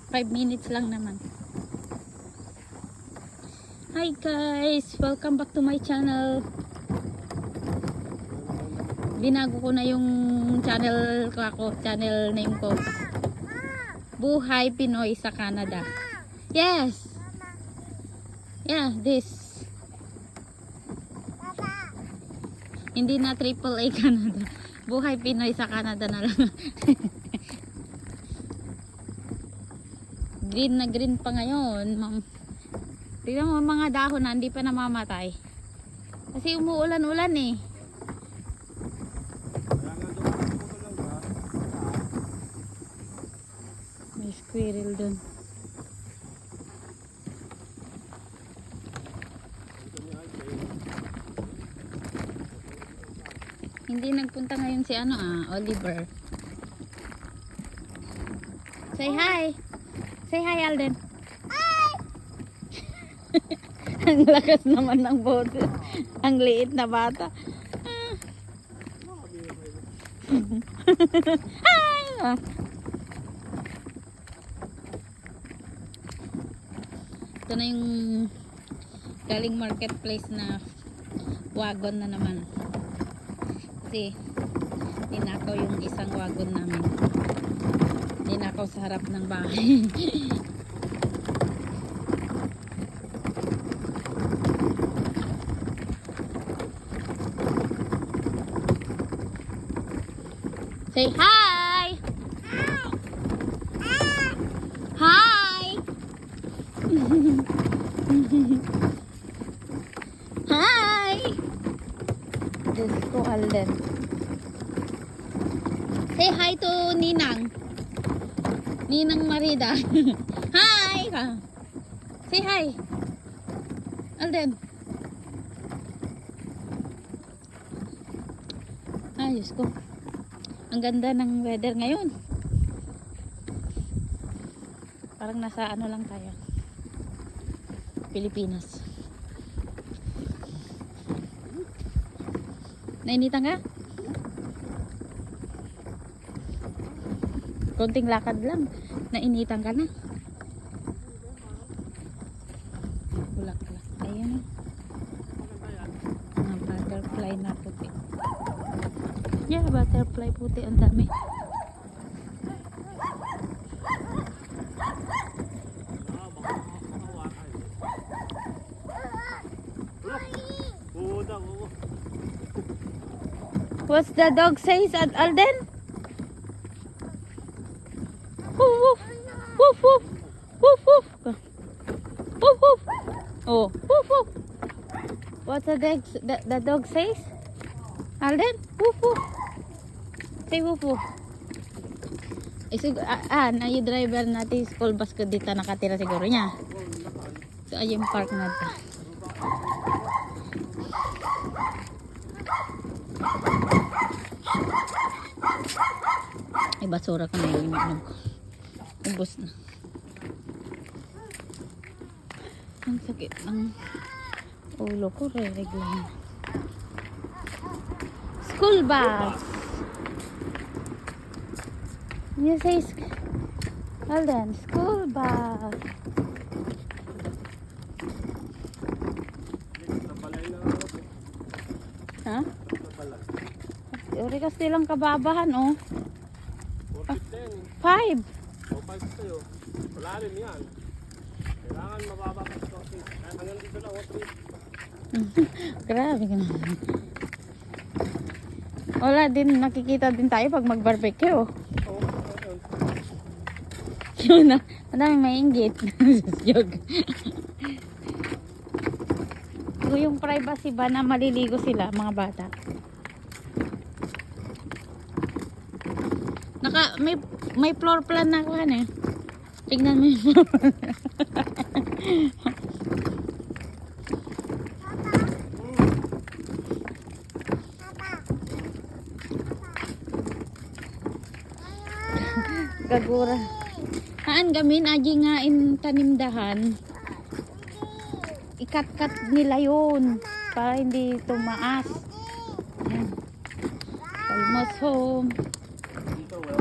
5 minutes lang naman. Hi guys, welcome back to my channel. Binago ko na yung channel ko, channel name ko. Buhay Pinoy sa Canada. Yes. Yeah, this. Hindi na AAA Canada. Buhay Pinoy sa Canada na lang. Green na green pa ngayon. Tignan mo mga dahon na hindi pa namamatay. Kasi umuulan-ulan eh. May squirrel dun. Hindi nagpunta ngayon si Oliver. Say hi. Say hi, Alden. Hi. Ang lakas naman ng boses. Ang liit na bata. Hi. Ito na yung galing marketplace na wagon na naman. Kasi ninakaw yung isang wagon namin. Ninakaw sa harap ng bahay. Say hi! Hi! Hi! Hi! Diyos ko, Alden. Say hi to Ninang. Ninang Marida. Hi! Say hi. Alden. Ayos ko. Ang ganda ng weather ngayon. Parang nasa ano lang tayo. Pilipinas. Nainitan ka? Konting lakad lang. Nainitan ka na. Bulak-bulak. Ayan. Mga butterfly na puti. Yeah, butterfly puti. Ang dami. What's the dog says at Alden? Woof woof. Woof woof. Woof woof. Woof woof. Oh, woof woof. What's the dog says? Alden? Woof woof. Say woof woof. Na yung driver natin school bus ko dito nakatira siguro niya. So ay yung park na ito. Ay basura ka na yung inom ko. Ubos na. Ang sakit ng ulo ko, re-reglahin. School bus. You say Alden, school bus. Ha? Uri kasi lang kababahan, oh. 5. O 5 sa'yo. Wala rin yan. Kailangan mababa ka sa 6. Hanggang dito lang, 3. Grabe ka naman. Wala din, nakikita din tayo pag mag-barbecue. Oo, Yun na, madaming mainggit. Joke. Yung privacy ba na maliligo sila, mga bata? May floor plan na ako eh. Tignan mo yung floor plan. Gagura. Haan gamin aji nga in tanimdahan. Ikat-kat nila yun para hindi tumaas. Ayan. Almost home. Dito, wala